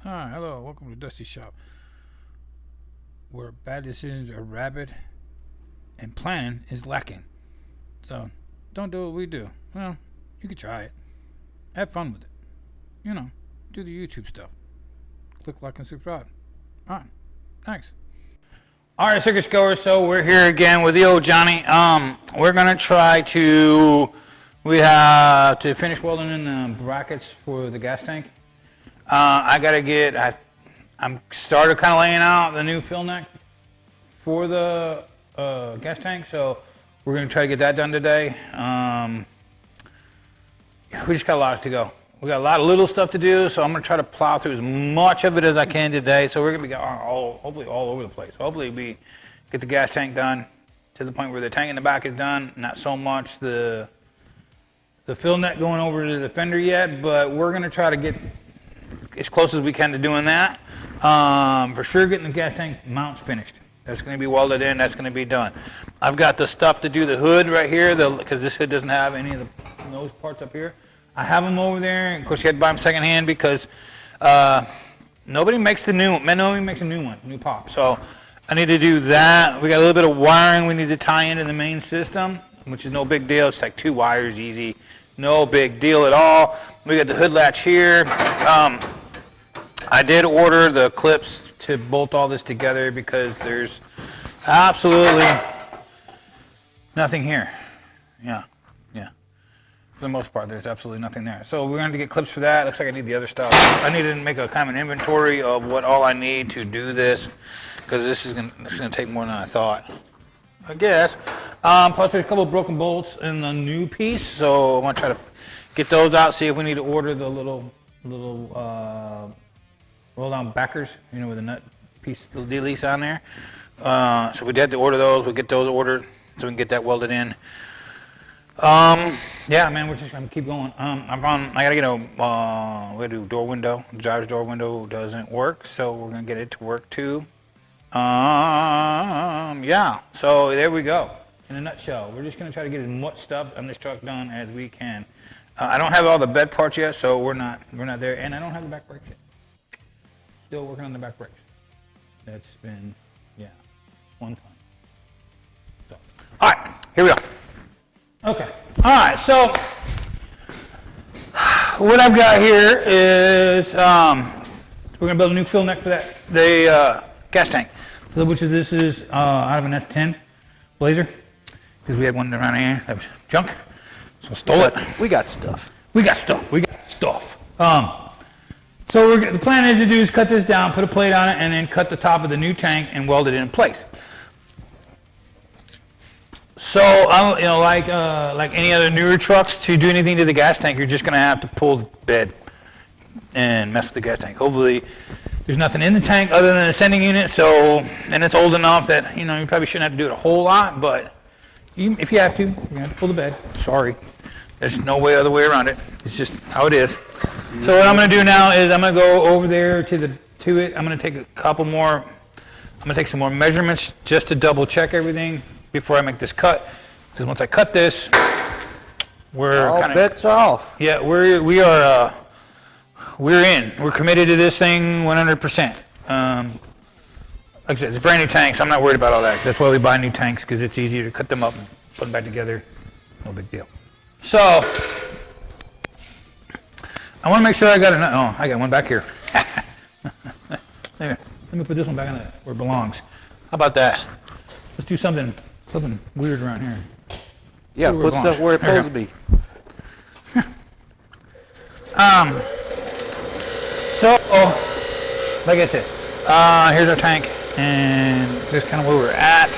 Hi, hello, welcome to Dusty Shop, where bad decisions are rabid and planning is lacking. So, don't do what we do. Well, you could try it. Have fun with it. You know, do the YouTube stuff. Click like and subscribe. Alright, thanks. Alright, circus goers, so we're here again with the old Johnny. We're gonna try to, we have to finish welding in the brackets for the gas tank. I'm started kind of laying out the new fill neck for the gas tank, so we're going to try to get that done today. We just got a lot to go. We got a lot of little stuff to do, so I'm going to try to plow through as much of it as I can today. So we're going to be hopefully all over the place. Hopefully we get the gas tank done to the point where the tank in the back is done, not so much the fill net going over to the fender yet, but we're going to try to get as close as we can to doing that. For sure getting the gas tank mounts finished. That's going to be welded in, that's going to be done. I've got the stuff to do the hood right here, because this hood doesn't have any of the nose parts up here. I have them over there, and of course you had to buy them secondhand because nobody makes a new one, new pop. So I need to do that. We got a little bit of wiring we need to tie into the main system, which is no big deal. It's like 2 wires, easy. No big deal at all. We got the hood latch here. I did order the clips to bolt all this together because there's absolutely nothing here. Yeah. For the most part, there's absolutely nothing there. So we're going to get clips for that. Looks like I need the other stuff. I need to make a kind of an inventory of what all I need to do this, because this is going to take more than I thought, I guess. Plus there's a couple of broken bolts in the new piece, so I want to try to get those out, see if we need to order the little roll down backers, you know, with the nut piece, the release on there. So we had to order those. We'll get those ordered so we can get that welded in. Yeah, man, we're just gonna keep going. I gotta get we gotta do door window. The driver's door window doesn't work, so we're gonna get it to work too. Yeah, so there we go. In a nutshell, we're just gonna try to get as much stuff on this truck done as we can. I don't have all the bed parts yet, so we're not there, and I don't have the back brakes yet. Still working on the back brakes. That's been, one time. So, all right, here we go. Okay, all right, so what I've got here is we're gonna build a new fill neck for the gas tank. So this is out of an S10 Blazer, because we had one around here that was junk, so I stole it. We got stuff. So the plan is to do is cut this down, put a plate on it, and then cut the top of the new tank and weld it in place. So, like any other newer trucks, to do anything to the gas tank, you're just going to have to pull the bed and mess with the gas tank. Hopefully, there's nothing in the tank other than a sending unit, and it's old enough that, you probably shouldn't have to do it a whole lot, but if you have to, you're going to have to pull the bed. Sorry. There's no other way around it. It's just how it is. So what I'm going to do now is I'm going to go over there to it. I'm going to take I'm going to take some more measurements just to double check everything before I make this cut. Because once I cut this, all bets off. Yeah, we're in. We're committed to this thing 100%. Like I said, it's a brand new tank, so I'm not worried about all that. That's why we buy new tanks, because it's easier to cut them up and put them back together. No big deal. So I want to make sure I got I got one back here. There. Let me put this one back on where it belongs. How about that? Let's do something weird around here. Yeah, put stuff where it's supposed to be. So, like I said, here's our tank, and here's kind of where we're at.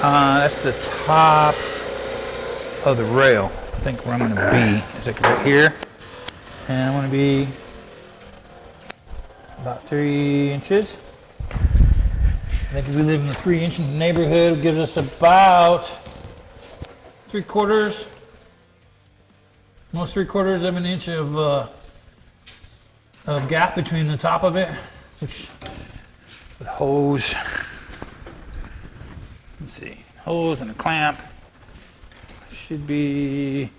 That's the top of the rail. I think where I'm going to be is like right here. And I want to be about 3 inches. I think if we live in the 3 inch neighborhood, it gives us about 3/4, almost 3/4 of an inch of gap between the top of it, which with hose. Let's see, hose and a clamp should be.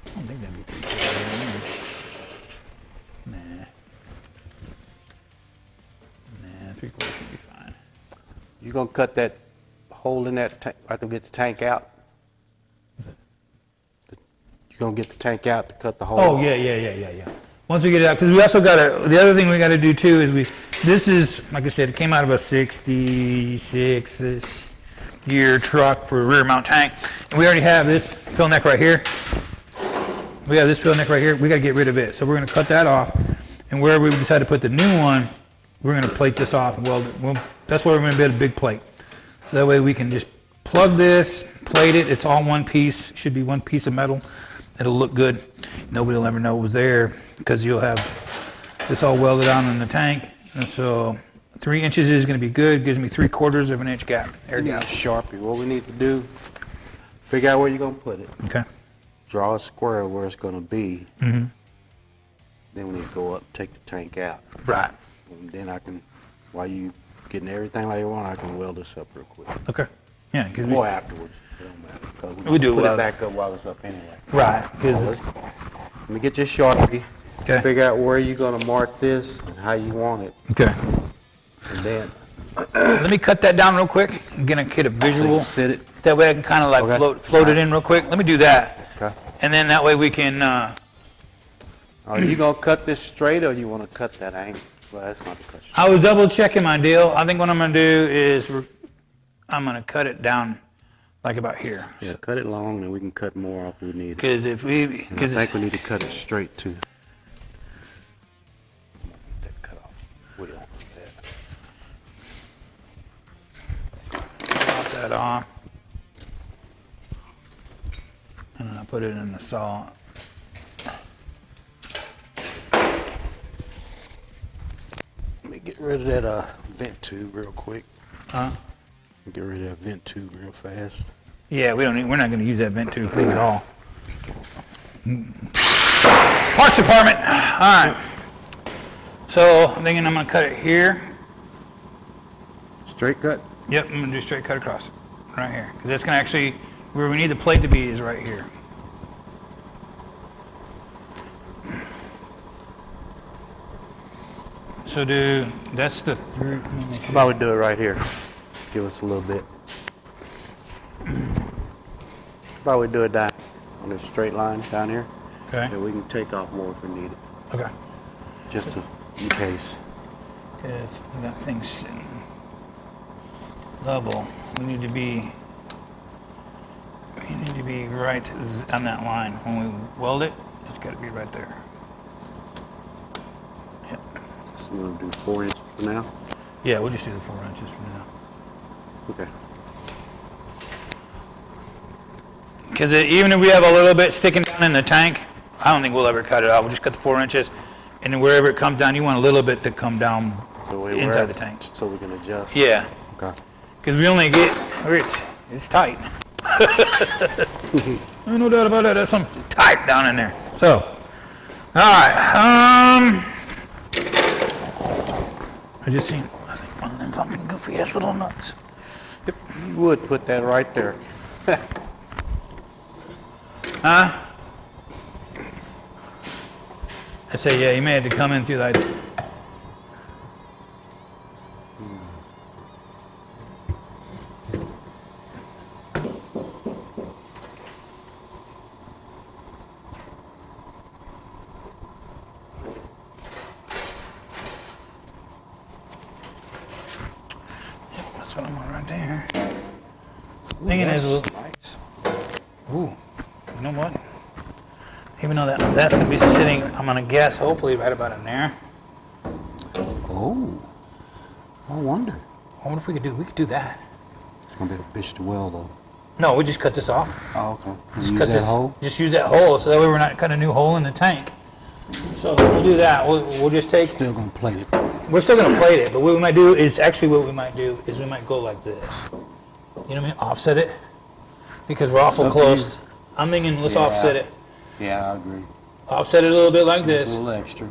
I don't think that'd be 3/4. Nah. 3/4 should be fine. You gonna cut that hole in that tank after we get the tank out? You gonna get the tank out to cut the hole? Oh, yeah. Once we get it out, because we also got to, the other thing we got to do too is this is, like I said, it came out of a 66-ish year truck for a rear mount tank. And we already have this fill neck right here. We have this fill neck right here. We got to get rid of it. So we're going to cut that off. And wherever we decide to put the new one, we're going to plate this off and weld it. Well, that's why we're going to build a big plate. So that way we can just plug this, plate it. It's all one piece. Should be one piece of metal. It'll look good. Nobody will ever know it was there because you'll have this all welded on in the tank. And so 3 inches is going to be good. Gives me 3/4 of an inch gap. Air We need a gap. Sharpie. What we need to do, figure out where you're gonna put it. Okay. Draw a square where it's gonna be. Mm-hmm. Then we need to go up, take the tank out. Right. And then I can, while you getting everything like you want, I can weld this up real quick. Okay. Yeah. Because Or afterwards. It don't matter. 'Cause We do put weld it back up while it's up anyway. Right. So let me get your Sharpie. Okay. Figure out where you're gonna mark this and how you want it. Okay. And then Let me cut that down real quick. I'm gonna get a visual. sit it. That way I can kind of like Okay. float it in real quick. Let me do that. Okay. And then that way we can. Are you gonna cut this straight or you wanna cut that angle? Well, that's not to cut straight. I was double checking my deal. I think what I'm gonna do is I'm gonna cut it down like about here. Yeah, cut it long and we can cut more off if we need it. Because if we, And I because think we need to cut it straight too. Get that cut off. We don't want that. Pop that off, and then I put it in the saw. Let me get rid of that vent tube real quick. Huh? Get rid of that vent tube real fast. Yeah, we're not gonna use that vent tube thing at all. Parts department. All right. So I'm thinking I'm gonna cut it here. Straight cut? Yep, I'm gonna do straight cut across, right here, because that's gonna actually where we need the plate to be is right here. So that's the three. How about we do it right here? Give us a little bit. How about we do it down on this straight line down here? Okay. And we can take off more if we need it. Okay. Just in case. Because that thing's sitting level. We need to be right on that line. When we weld it, it's got to be right there. Yep. So we're going to do 4 inches for now? Yeah, we'll just do the 4 inches for now. Okay. Because even if we have a little bit sticking down in the tank, I don't think we'll ever cut it out. We'll just cut the 4 inches, and then wherever it comes down, you want a little bit to come down So inside the tank. So we can adjust? Yeah, Okay. because we only get, it's tight. No doubt about that. There's something tight down in there. So, all right. I just seen, I think one of them fucking goofy ass little nuts. Yep. You would put that right there. Huh? I say, yeah, you may have to come in through like. Yep, that's what I'm on right there. Thinking is, Nice. ooh, you know what? Even though that's gonna be sitting, I'm gonna guess hopefully right about in there. Oh. I wonder. What if we could do that? It's going to be a bitch to weld though. No, we just cut this off. Oh, okay. Just Use cut that this hole? Just use that hole, so that way we're not cutting a new hole in the tank. So we'll do that. We'll just take. Still going to plate it. We're still gonna plate it, but what we might do is we might go like this. You know what I mean? Offset it, because we're awful Up to you. close. I'm thinking let's Yeah. offset it. Yeah, I agree. Offset it a little bit like Just this, a little extra.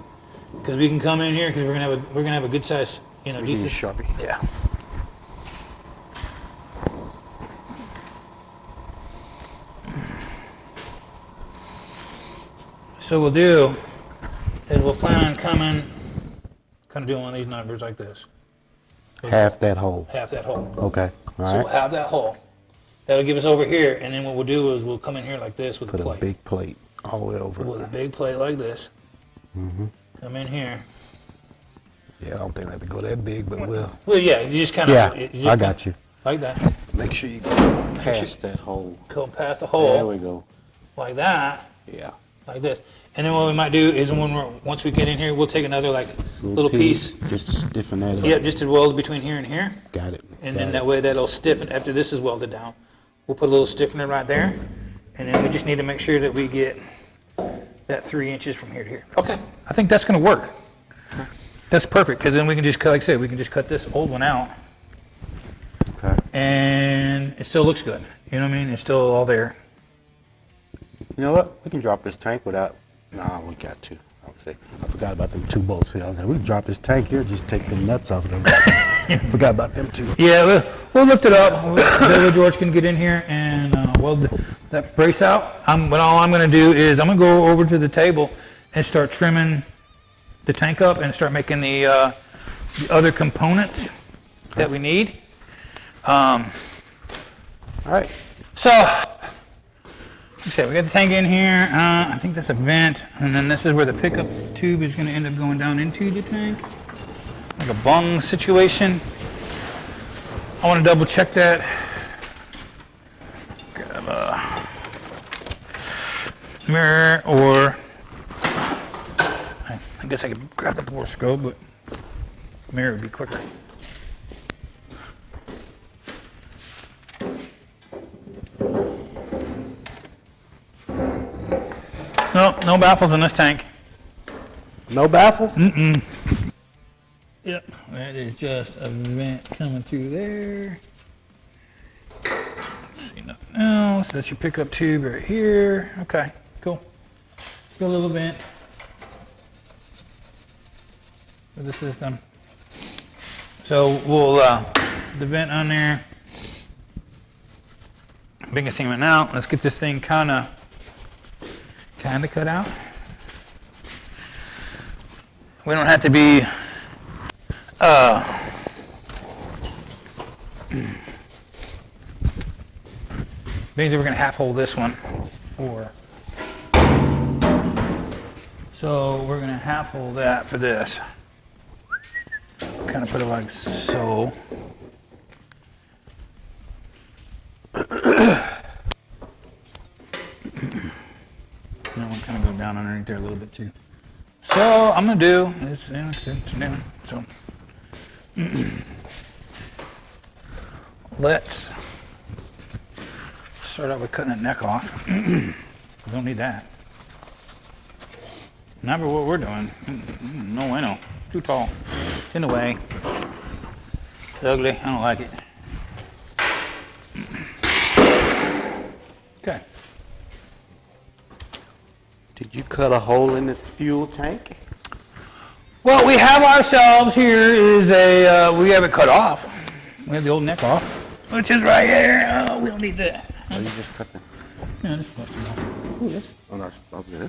because we can come in here because we're gonna have a good size, Give me a decent. Sharpie. Yeah. So we'll do is we'll plan on kind of doing one of these numbers like this. Half that hole. Half that hole. Okay. All So right. we'll have that hole. That'll give us over here, and then what we'll do is we'll come in here like this with Put a a plate. big plate all the way over. With a big plate like this. Come in here. Yeah, I don't think I have to go that big, but we'll. Well, yeah, you just kind of. Yeah, I got you. Like that. Make sure you go past that hole. Go past the There hole we go. like that, Yeah. like this. And then what we might do is once we get in here, we'll take another like little piece. Just to stiffen that up. Yep, just to weld between here and here. Got it. And Got then it. that way that'll stiffen after this is welded down. We'll put a little stiffener right there. And then we just need to make sure that we get that 3 inches from here to here. Okay, I think that's gonna work. That's perfect, because then we can just cut, like I said, we can just cut this old one out. Okay. And it still looks good. You know what I mean? It's still all there. You know what? We can drop this tank without. Nah, we got to. I forgot about them 2 bolts here. I was like, we can drop this tank here, just take the nuts off of them. Forgot about them 2. Yeah, we'll lift it up. Billy George can get in here and weld that brace out. But all I'm going to do is I'm going to go over to the table and start trimming the tank up and start making the other components that we need. All right. So, like I said, we got the tank in here. I think that's a vent, and then this is where the pickup tube is going to end up going down into the tank, like a bung situation. I want to double check that. Grab a mirror, or I guess I could grab the bore scope, but mirror would be quicker. No baffles in this tank. No baffle? Yep, that is just a vent coming through there. See nothing else. That's your pickup tube right here. Okay, cool. Got a little vent for the system. So we'll the vent on there. Biggest seam it out. Let's get this thing kind of cut out. We don't have to be means that we're going to half hole this one so we're going to half hole that for this. Kind of put it like so. And we'll kind of go down underneath there a little bit too. So I'm gonna do this. So let's start out with cutting the neck off. We don't need that. Not for what we're doing. No bueno. Too tall. It's in the way. It's ugly. I don't like it. Okay. Did you cut a hole in the fuel tank? What we have ourselves here is we have it cut off. We have the old neck off, which is right here. Oh, we don't need that. Oh, you just cut that? Yeah, this is off. Ooh, that's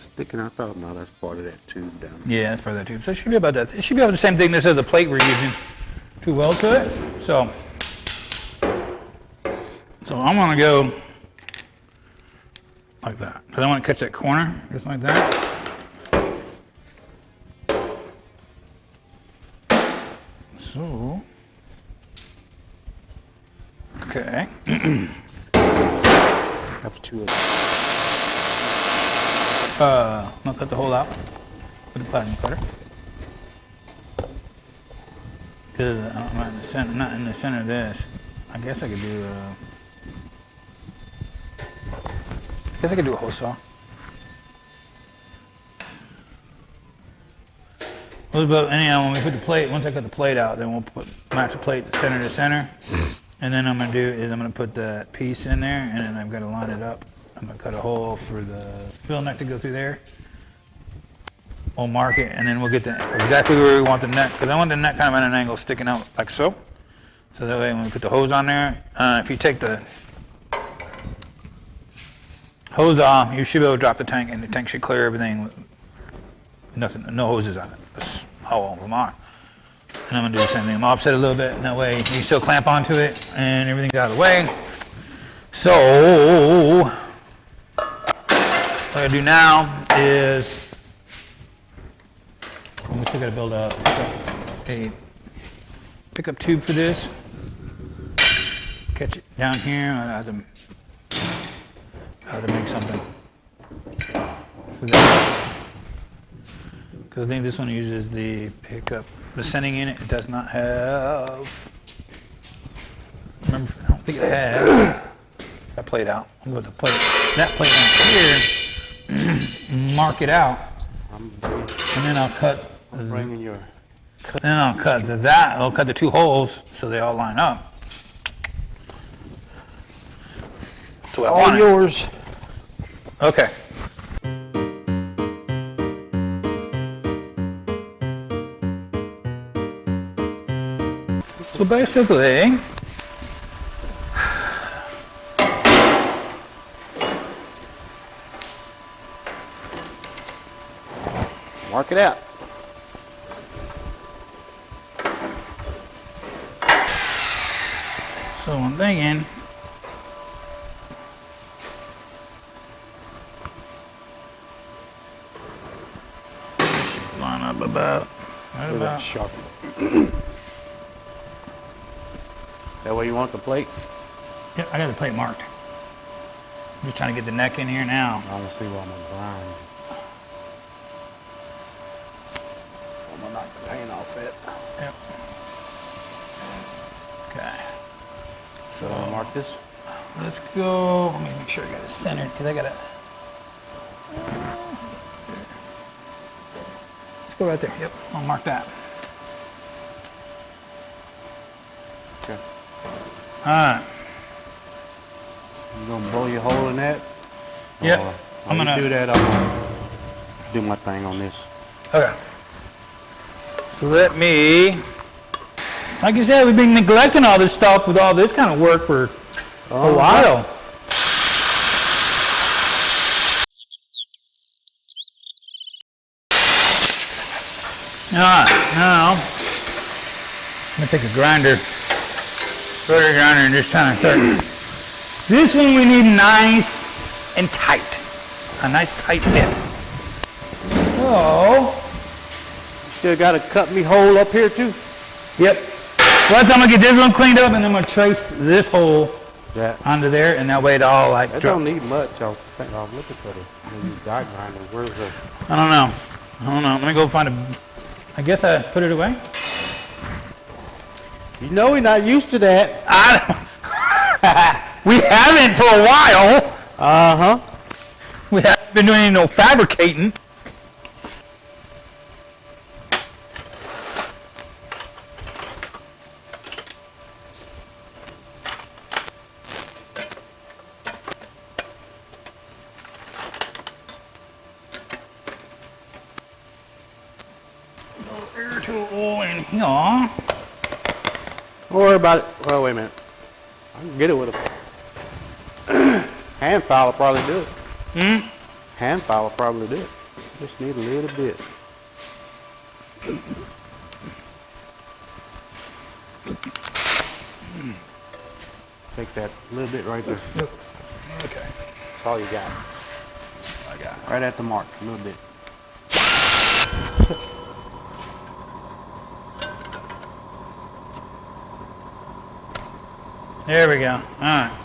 sticking out. I thought, no, that's part of that tube down there. Yeah, that's part of that tube. So it should be about that. It should be about the same thing. This is the plate we're using to weld to it. So I'm gonna go like that. Because I want to catch that corner, just like that. So, okay. Have 2 of them. I'm gonna cut the hole out with a platinum cutter. Because I'm not in the center of this. I guess I could do a hose saw. But anyhow, when we put the plate, once I cut the plate out, then we'll match the plate center to center. And then I'm gonna put that piece in there, and then I've got to line it up. I'm gonna cut a hole for the fill neck to go through there. We'll mark it, and then we'll get exactly where we want the neck, because I want the neck kind of at an angle sticking out like so. So that way when we put the hose on there, if you take the hose off, you should be able to drop the tank, and the tank should clear everything. No hoses on it. That's how all of them are. And I'm gonna do the same thing. I'm gonna offset a little bit, and that way you still clamp onto it, and everything's out of the way. So, what I do now is, we still gotta build a pickup tube for this. Catch it down here. I have to make something. Because I think this one uses the pickup. The sending in it does not have. Remember, I don't think it has. That plate out. I'm going to plate that plate on here. Mark it out, and then I'll cut. I'm bringing your. Then I'll cut that. I'll cut the 2 holes so they all line up. So All yours. Okay. So basically, Mark it out. so I'm thinking, line up about, right Look at that about. sharp. That way you want the plate? Yeah, I got the plate marked. I'm just trying to get the neck in here now. I want to see what I'm going to grind. I'm going to knock the paint off it. Yep. Okay. So So mark this. let's go. Let me make sure I got it centered because I got to. Let's go right there. Yep. I'll mark that. Okay. All right. You going to blow your hole in that? Yep. Or I'm while gonna you do that. I'm going to do my thing on this. Okay. So let me. Like you said, we've been neglecting all this stuff with all this kind of work for a while. Alright, now I'm gonna take a grinder, rotary grinder, and just kind of start. This one we need nice and tight, a nice tight fit. So, Still got to cut me hole up here too? yep. Well, I'm gonna get this one cleaned up, and then I'm gonna trace this hole That. onto there, and that way it all like. That don't need much. I was looking for the new dot grinder. Where's the? I don't know. Let me go find a. I guess I put it away. You know we're not used to that. We haven't for a while. Uh-huh. We haven't been doing any no fabricating. Air tool in here. Don't worry about it. Well, wait a minute. I can get it with a hand file. Will probably do it. Hand file will probably do it. Just need a little bit. Take that little bit right there. Okay. That's all you got. I got it. Right at the mark. A little bit. There we go. All right.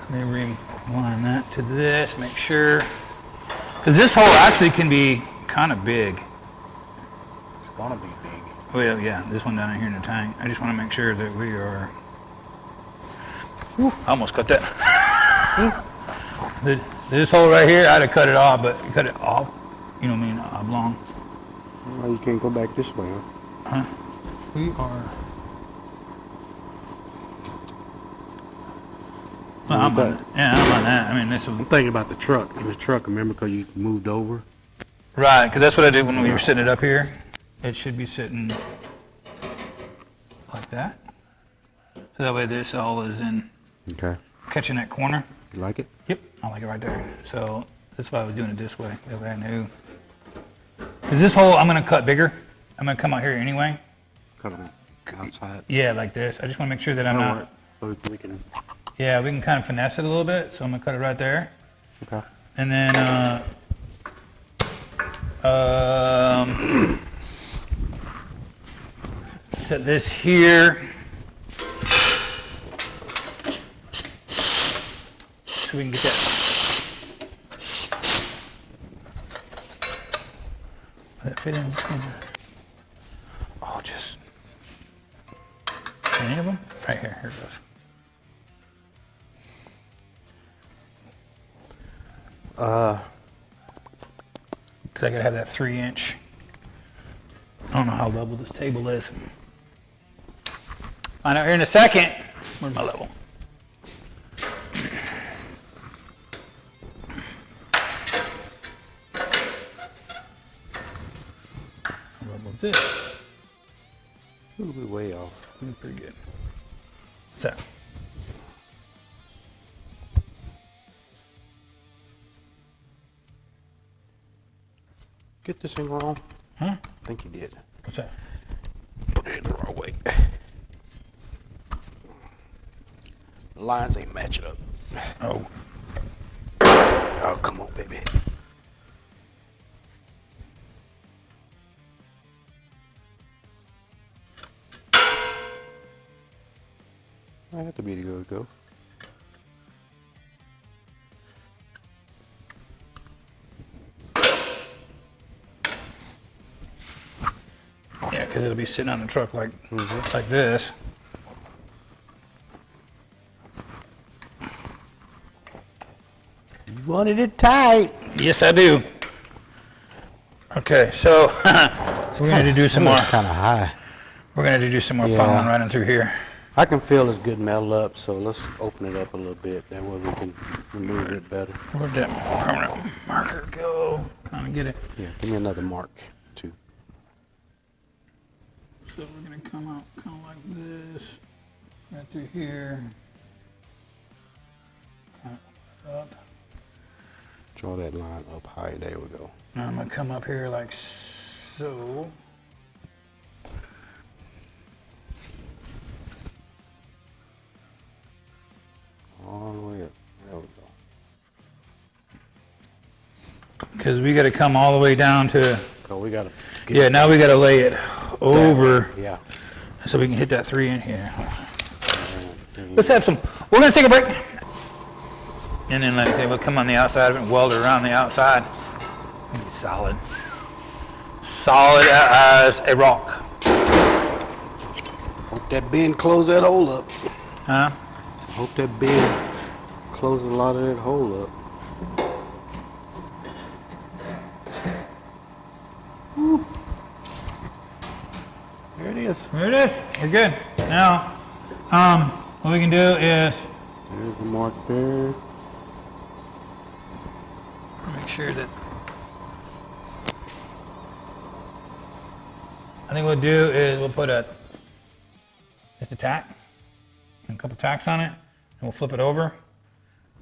Let me rewind that to this, make sure. Because this hole actually can be kind of big. It's gonna be big. Well, yeah, this one down here in the tank. I just want to make sure that we are. Whew, I almost cut that. This hole right here, I'd have cut it off, but cut it off. You know what I mean? Oblong. Well, you can't go back this way, huh? Huh? We are. Well, I'm on, yeah, I'm on that. I mean, this I'm was. thinking about the truck. In the truck, remember, because you moved over. Right, because that's what I did when we were sitting it up here. It should be sitting like that. So that way this all is in Okay. catching that corner. You like it? Yep, I like it right there. So that's why I was doing it this way. That way I knew. Because this hole, I'm going to cut bigger. I'm going to come out here anyway. Cut them outside. Yeah, like this. I just want to make sure that I'm not... So we can. Yeah, we can kind of finesse it a little bit. So I'm going to cut it right there. Okay. And then... set this here. So we can get that. Will that fit in? Oh, just. Any of them? Right here. Here it goes. Because I gotta have that 3-inch. I don't know how level this table is. Find out here in a second. Where's my level? How level is this? A little bit way off. Pretty good. What's that? Get this thing wrong? Huh? I think you did. What's that? Put it in the wrong way. The lines ain't matching up. Oh. Oh, come on, baby. I have to be the good go. Yeah, because it'll be sitting on the truck like this. You wanted it tight. Yes, I do. Okay, so we're going to do some more. Kind of high. We're going to do some more Yeah. filing running through here. I can feel it's good metal up, so let's open it up a little bit. That way we can remove it better. Where'd that permanent marker go? Kind of get it. Yeah, give me another mark, too. So we're going to come out kind of like this, right through here. Kind of up. Draw that line up high. There we go. Now I'm going to come up here like so. All the way up. There we go. Because we got to come all the way down to, So we gotta. yeah, now we got to lay it over Yeah. so we can hit that 3 in here. Let's have some, we're going to take a break. And then, like I say, we'll come on the outside of it and weld it around the outside. It'll be solid. Solid as a rock. Hope that bend close that hole up. Huh? So hope that bend close a lot of that hole up. Woo. There it is. There it is. We're good. Now, what we can do is There's the mark there. make sure that I think what we'll do is we'll put just a tack and a couple tacks on it, and we'll flip it over,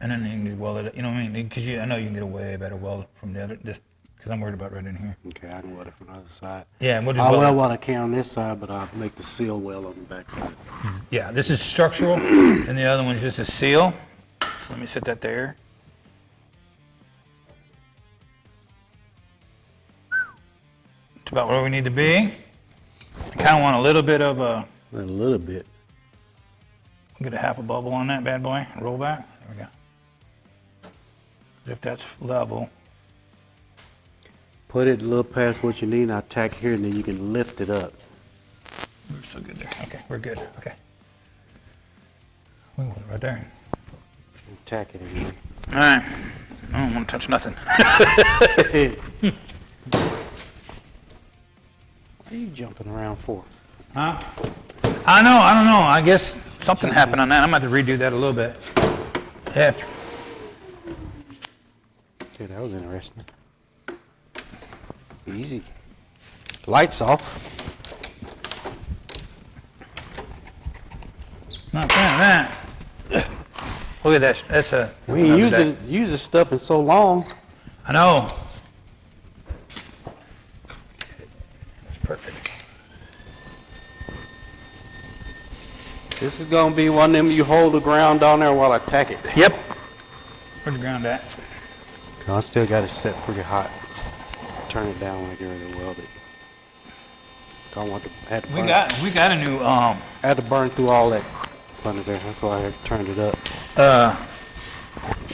and then you can just weld it. You know what I mean? Because I know you can get a way better weld from the other. Just because I'm worried about right in here. Okay, I can weld it from the other side. Yeah, and we'll I just will weld it. what I can on this side, but I'll make the seal well on the back side. Yeah, this is structural, and the other one's just a seal. So let me set that there. It's about where we need to be. I kind of want a little bit of a, A little bit. get a half a bubble on that bad boy, roll back. There we go. If that's level. Put it a little past what you need, and I'll tack here, and then you can lift it up. We're so good there. Okay, we're good. Okay. We want it right there. And tack it again. All right. I don't want to touch nothing. What are you jumping around for? Huh? I don't know. I guess something happened on that. I'm going to have to redo that a little bit. Yeah. Okay, that was interesting. Easy. Lights off. Not fan of that. Look at that. That's a. We ain't used this stuff in so long. I know. Perfect. This is gonna be one of them you hold the ground down there while I tack it. Yep. Where's the ground at? I still got it set pretty hot. Turn it down when I get ready to weld it. I want to had to We burn, got a new I had to burn through all that under there. That's why I had turned it up.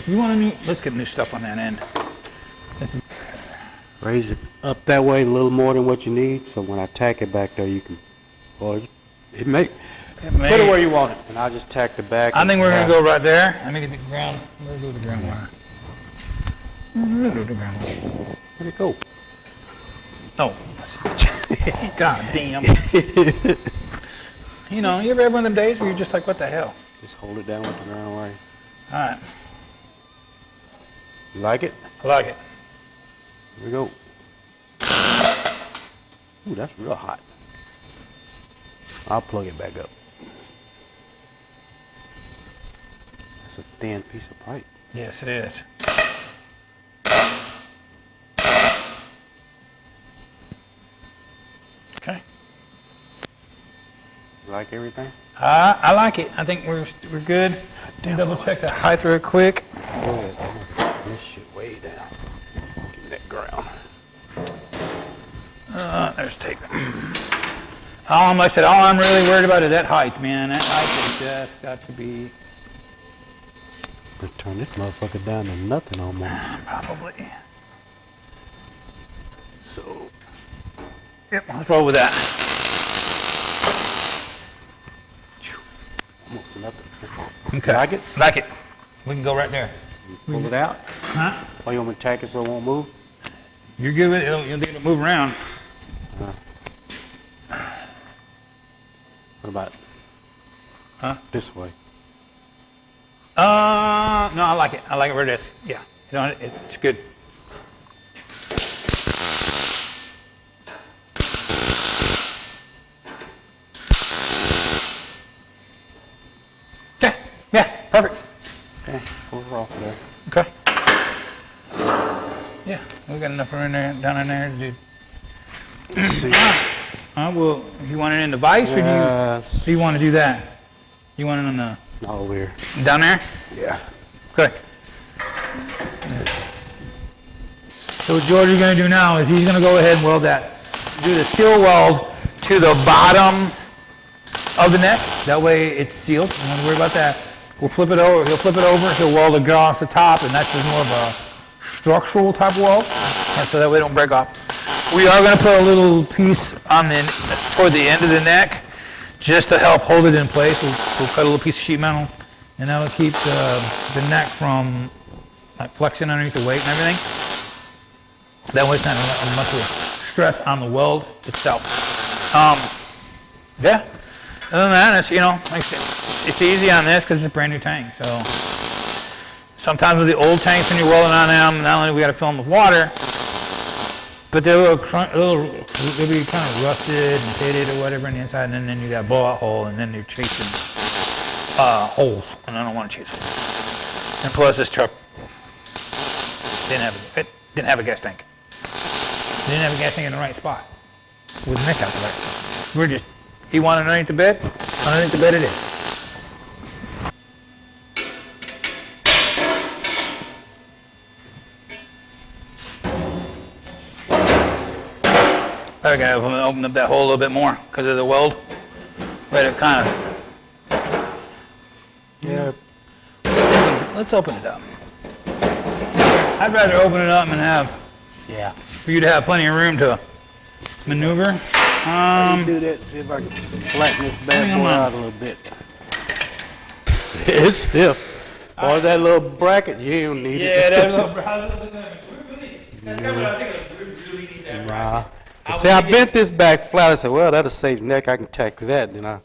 you want a new? Let's get new stuff on that end. Raise it up that way a little more than what you need, so when I tack it back there, you can. Well, it may. Put it where you want it, and I'll just tack the back. I think we're gonna go right there. Let me get the ground. Let's go to the ground wire. Let's go to the ground wire. Where'd it go? Oh. God damn. You know, you ever have one of them days where you're just like, what the hell? Just hold it down with the ground wire. All right. You like it? I like it. Here we go. Ooh, that's real hot. I'll plug it back up. That's a thin piece of pipe. Yes, it is. Okay. You like everything? I like it. I think we're good. Double check the height real quick. Good. This shit way down. Give me that ground. There's tape. Like I said, all I'm really worried about is that height, man. That height has just got to be Let's turn this motherfucker down to nothing almost. probably. So, yep, let's roll with that. Almost nothing. Okay. Like it? Like it. We can go right there. Pull it out. Huh? Oh, you want me to tack it so it won't move? You're good with it. You'll be able to move around. What about this way? No, I like it. I like it where it is. Yeah, you know, it's good. Okay. Yeah. Perfect. Okay, pull it off there. Okay. Yeah, we got enough room in there, down in there to do. Let's see. Well, if you want it in the vise, or do you want to do that? You want it on the No, we're. down there? Yeah. Okay. So what George is going to do now is he's going to go ahead and weld that, do the seal weld to the bottom of the neck. That way it's sealed. Don't have to worry about that. We'll flip it over. He'll flip it over. He'll weld it across the top, and that's just more of a structural type weld, and so that way it don't break off. We are going to put a little piece on toward the end of the neck, just to help hold it in place. We'll cut a little piece of sheet metal, and that'll keep the neck from like flexing underneath the weight and everything. That way it's not much of a stress on the weld itself. Yeah. Other than that, it's, you know, like I said, it's easy on this because it's a brand new tank. So sometimes with the old tanks when you're welding on them, not only we got to fill them with water, but they'll be kind of rusted and pitted or whatever on the inside, and then you got a blowout hole, and then you're chasing holes, and I don't want to chase holes. And plus, this truck didn't have a gas tank. Didn't have a gas tank in the right spot with the neck out the right. He wanted underneath the bed. Underneath the bed it is. I gotta open up that hole a little bit more because of the weld. Let it kind of. Yeah. Let's open it up. I'd rather open it up and for you to have plenty of room to maneuver. Do that. See if I can flatten this bad boy out a little bit. It's stiff. As far as that little bracket, you don't need it. Yeah, that little bracket. That's kind of what I was thinking. We really need that bracket. See, I bent this back flat. I said, well, that'll save the neck. I can tack that. Then I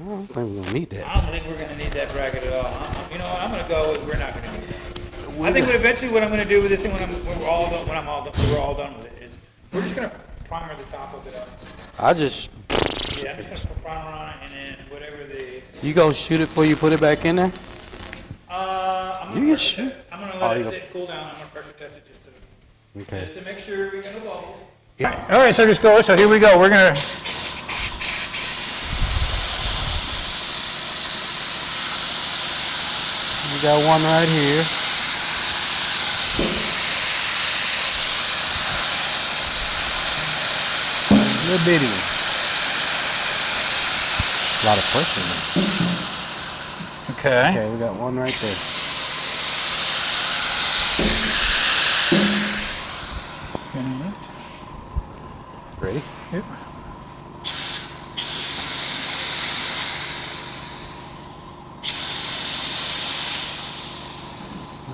don't think we're going to need that. I don't think we're going to need that bracket at all. You know what? I'm going to go with we're not going to need that. I think eventually what I'm going to do with this thing when we're all done with it is we're just going to primer the top of it up. I'm just going to put primer on it, and then whatever the. You going to shoot it before you put it back in there? I'm going to let it sit, cool down. I'm going to pressure test it just to make sure we get no bubbles. All right, so just go. So here we go. We're gonna. We got one right here. Little bitty one. A lot of pressure in there. Okay. Okay, we got one right there. Ready? Yep.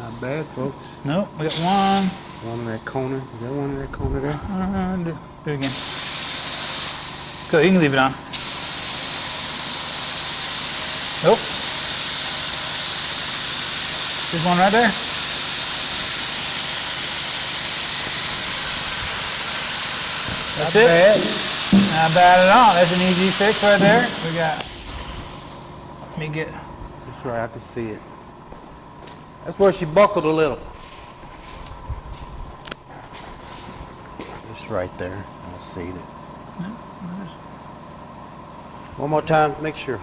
Not bad, folks. Nope, we got one. One in that corner. You got one in that corner there? Do it again. Go, you can leave it on. Nope. There's one right there. That's Not it. bad. Not bad at all. That's an easy fix right there. We got. Let me get. That's right, I can see it. That's where she buckled a little. It's right there. I see it. One more time, make sure.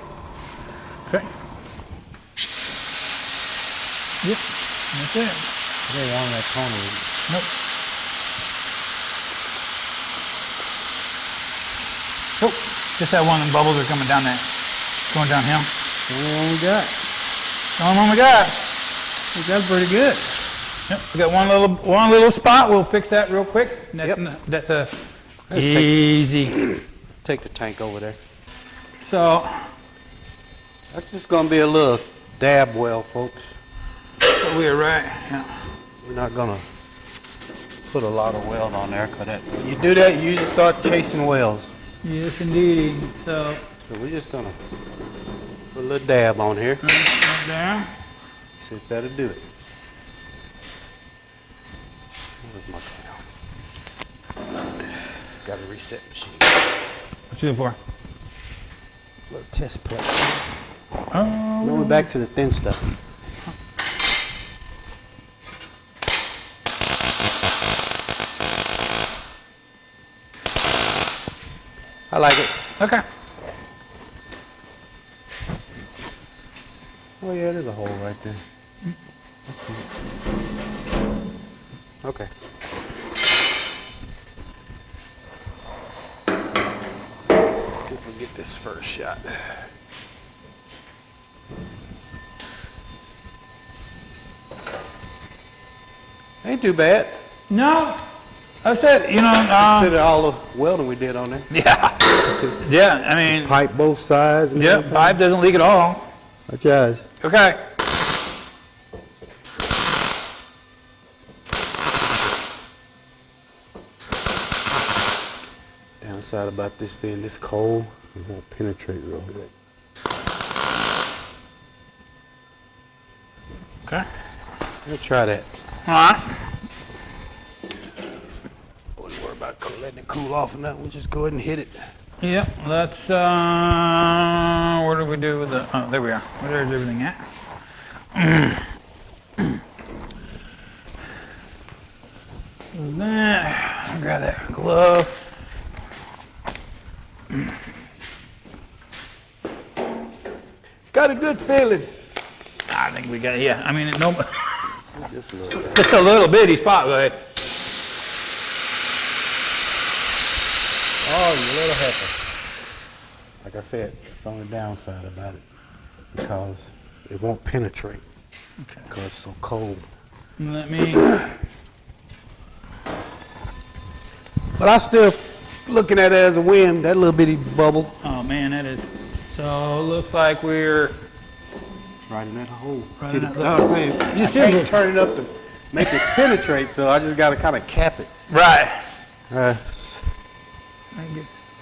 Okay. Yep. That's it. There, on that corner. Nope. Nope. Just that one, and bubbles are coming down there. Going downhill. The only one we got. The only one we got. That's pretty good. Yep. We got one little spot. We'll fix that real quick. That's Yep. That's a Let's easy. Take the tank over there. So That's just gonna be a little dab well, folks. we are right. Yeah. We're not gonna put a lot of weld on there, cause you do that, you just start chasing welds. Yes, indeed. So So we're just gonna put a little dab on here. right there. See if that'll do it. Where's my clown? Got a reset machine. What you looking for? Little test plate. Oh. Now we're back to the thin stuff. I like it. Okay. Oh yeah, there's a hole right there. Let's see. Okay. Let's see if we get this first shot. Ain't too bad. No. I said, Consider all the welding we did on there. Yeah. Yeah. I mean. Pipe both sides. And Yeah. everything. Pipe doesn't leak at all. Watch your eyes. Okay. Downside about this being this cold, it won't penetrate real good. Okay. We'll try that. All right. Wouldn't worry about letting it cool off or nothing. We'll just go ahead and hit it. Yep. Let's. What do we do with the? Oh, there we are. Where's everything at? That. Grab that glove. Got a good feeling. I think we got. Yeah. I mean, no. Just a little bit. Just a little bitty spot, right? Oh, you little heifer. Like I said, it's on the downside about it because it won't penetrate Okay. because it's so cold. Let me. But I still looking at it as a win, that little bitty bubble. Oh man, that is. So looks like we're. Right in that hole. Right See, in the, that I was saying, You I see can't it? turn it up to make it penetrate, so I just got to kind of cap it. Right. I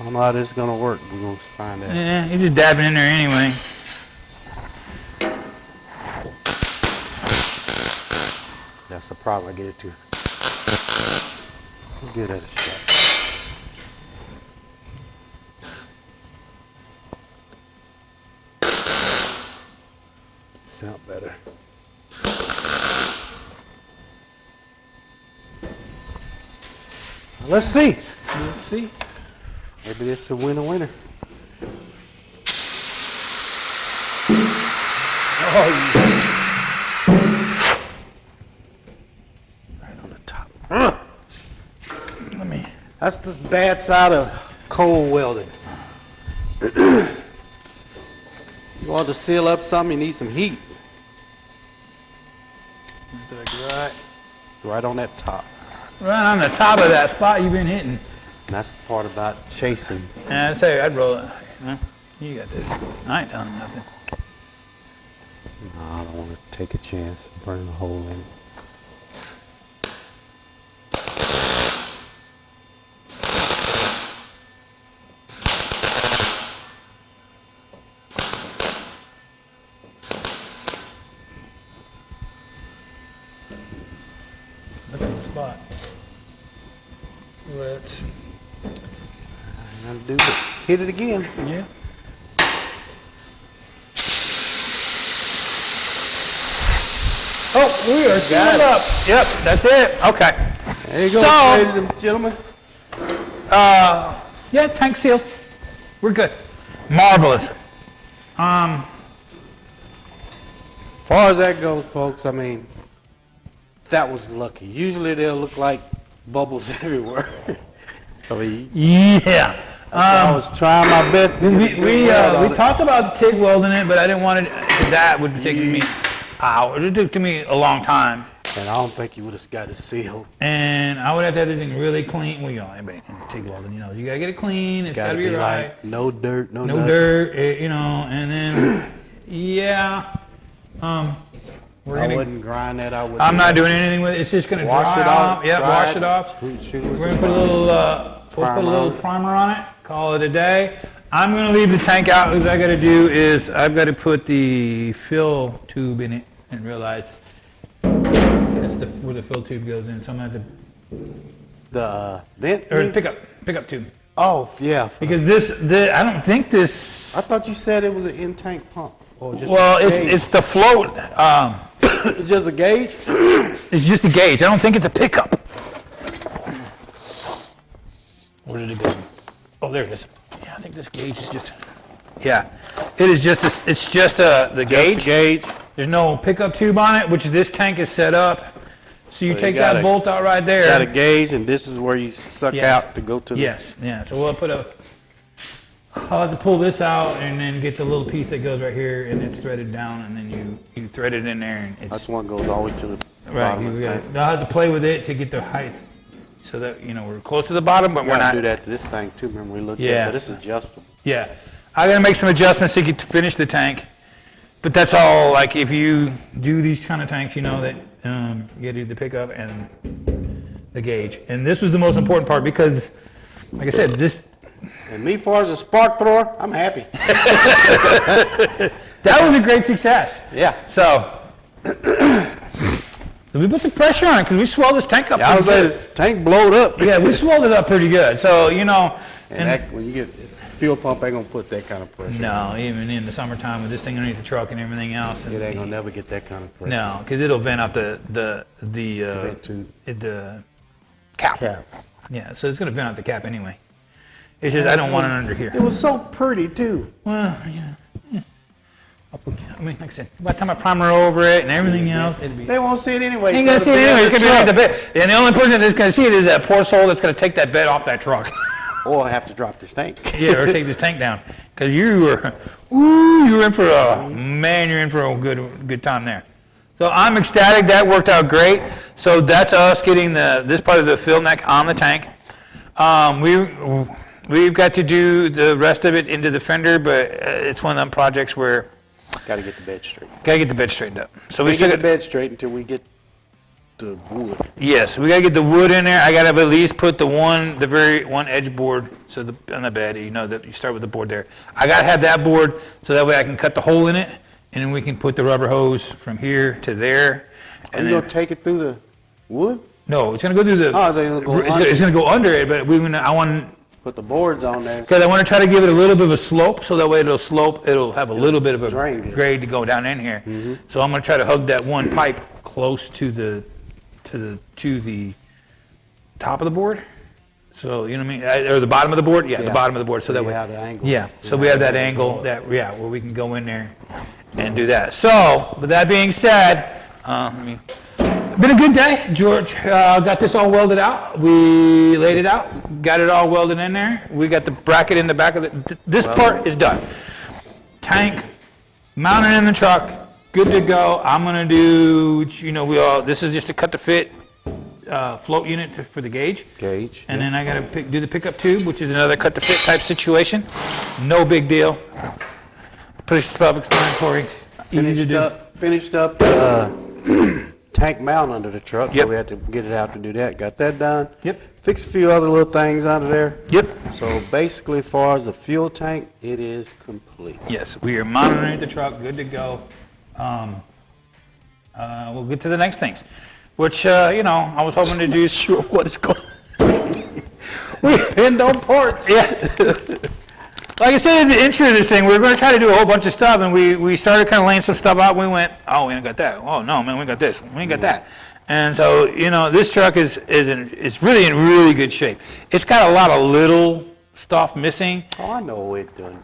don't know how this is going to work. We're going to find out. Yeah, you're just dabbing in there anyway. That's the problem. I get it too. We'll give that a shot. Sound better. Let's see. We'll see. Maybe it's a winner. Oh, yeah. Right on the top. Let me. That's the bad side of cold welding. You want to seal up something, you need some heat. Right on that top. Right on the top of that spot you've been hitting. And that's the part about chasing. And I'd say I'd roll it. Huh? You got this. I ain't done nothing. No, I don't want to take a chance and burn a hole in it. Look at the spot. Let's. Gotta do it. Hit it again. Yeah. Oh, we are sealed up. Yep, that's it. Okay. There you go, So- ladies and gentlemen. Yeah, tank sealed. We're good. Marvelous. As far as that goes, folks, I mean, that was lucky. Usually they'll look like bubbles everywhere. I mean, Yeah. I was trying my best to get a good We weld on it. talked about TIG welding it, but I didn't want it. That would take me hours. It took to me a long time, And I don't think you would have got it sealed. and I would have to have this thing really clean. Well, you know, anybody can TIG welding, you know, you gotta get it clean. It's gotta, be right. like no dirt, no No nothing. dirt, you know, and then yeah. We're I gonna. wouldn't grind that out with I'm not doing anything with it. It's just gonna Wash dry it off. off. Yeah, dry wash it off. Shoot We're gonna put a little, we'll put a Primer little on it. primer on it. Call it a day. I'm gonna leave the tank out. What I gotta do is I've got to put the fill tube in it and realize that's where the fill tube goes in. So I'm gonna have The vent? to or pickup tube Oh, yeah. because I don't think this. I thought you said it was an in-tank pump. Or just Well, a gauge. it's the float. It's just a gauge? It's just a gauge. I don't think it's a pickup. Where did it go? Oh, there it is. Yeah, I think this gauge is just. Yeah, it is just. It's just the gauge. Just a gauge. There's no pickup tube on it, which this tank is set up. So you So you take got that a- bolt out right there. Got a gauge, and this is where you suck Yes. out to go to the... Yes, yeah. So we'll put I'll have to pull this out and then get the little piece that goes right here, and it's threaded down, and then you thread it in there, and it's That's one goes all the way to the right. bottom of the tank. I'll have to play with it to get the height, so that we're close to the bottom, but We're we're going not. to do that to this thing, too. Remember, we looked at Yeah. it, but it's adjustable. Yeah, I gotta make some adjustments to get to finish the tank, but that's all. Like if you do these kind of tanks, you know that you gotta do the pickup and the gauge, and this was the most important part because, like I said, this. And me, far as a spark thrower, I'm happy. That was a great success. Yeah. So we put the pressure on it because we swelled this tank up. I was pretty like, the tank blowed up. good. Yeah, we swelled it up pretty good. So And that, when you get fuel pump, ain't going to put that kind of pressure. no, even in the summertime with this thing underneath the truck and everything else. It ain't going to never get that kind of pressure. No, because it'll vent out the Vent tube. the cap. Cap. Yeah, so it's gonna vent out the cap anyway. It's just I don't want it under here. It was so pretty, too. Well, yeah. I mean, like I said, by the time I primer over it and everything else, it'll be. They won't see it anyway. Ain't gonna see it anyway. It's gonna be like the bed. And the only person that's gonna see it is that poor soul that's gonna take that bed off that truck. Or have to drop this tank. Yeah, or take this tank down. Because you were in for you're in for a good time there. So I'm ecstatic. That worked out great. So that's us getting this part of the fill neck on the tank. We've got to do the rest of it into the fender, but it's one of them projects where Got to get the bed straight. gotta get the bed straightened up. So We we still get the got, bed straight until we get the wood. yes, we gotta get the wood in there. I gotta at least put the very one edge board so on the bed. You know that you start with the board there. I gotta have that board so that way I can cut the hole in it, and then we can put the rubber hose from here to there. Are And you then, going to take it through the wood? no, it's gonna go through the. Oh, so it's gonna go under. It's gonna go under it, but I want. Put the boards on there. Because I want to try to give it a little bit of a slope, so that way it'll have a little bit of a drain. grade to go down in here. So I'm going to try to hug that one pipe close to the top of the board. So, you know what I mean? Or the bottom of the board? Yeah, the Yeah. bottom of the board, so that You way. have the angle. Yeah, so You we have have that the angle angle. that, yeah, where we can go in there and do that. So, with that being said, been a good day. George got this all welded out. We laid it out, got it all welded in there. We got the bracket in the back of it. This part is done. Tank, mounted in the truck, good to go. I'm gonna do, this is just a cut to fit float unit for the gauge. Gauge. And then I gotta do the pickup tube, which is another cut to fit type situation. No big deal. Pretty self-explanatory. Easy to do. Finished up tank mount under the truck. Yep. So we had to get it out to do that. Got that done. Yep. Fixed a few other little things under there. Yep. So basically, as far as the fuel tank, it is complete. Yes, we are monitoring the truck, good to go. We'll get to the next things, which, I was hoping to do. Sure what it's called. We depend on parts. Yeah. Like I said in the intro of this thing, we were going to try to do a whole bunch of stuff, and we started kind of laying some stuff out, and we went, oh, we ain't got that. Oh, no, man, we got this. We ain't got that. And so, this truck is really in really good shape. It's got a lot of little stuff missing. Oh, I know what it's doing.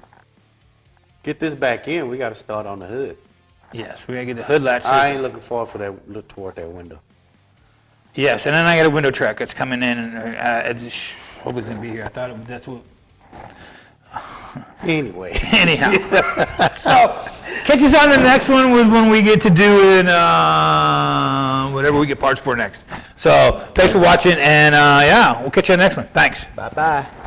Get this back in. We got to start on the hood. Yes, we got to get the hood latch. I ain't looking forward for that. Look toward that window. Yes, and then I got a window track that's coming in, and hopefully it's going to be here. I thought that's what. Anyway. Anyhow, so catch us on the next one with when we get to doing whatever we get parts for next. So thanks for watching, and we'll catch you on the next one. Thanks. Bye bye.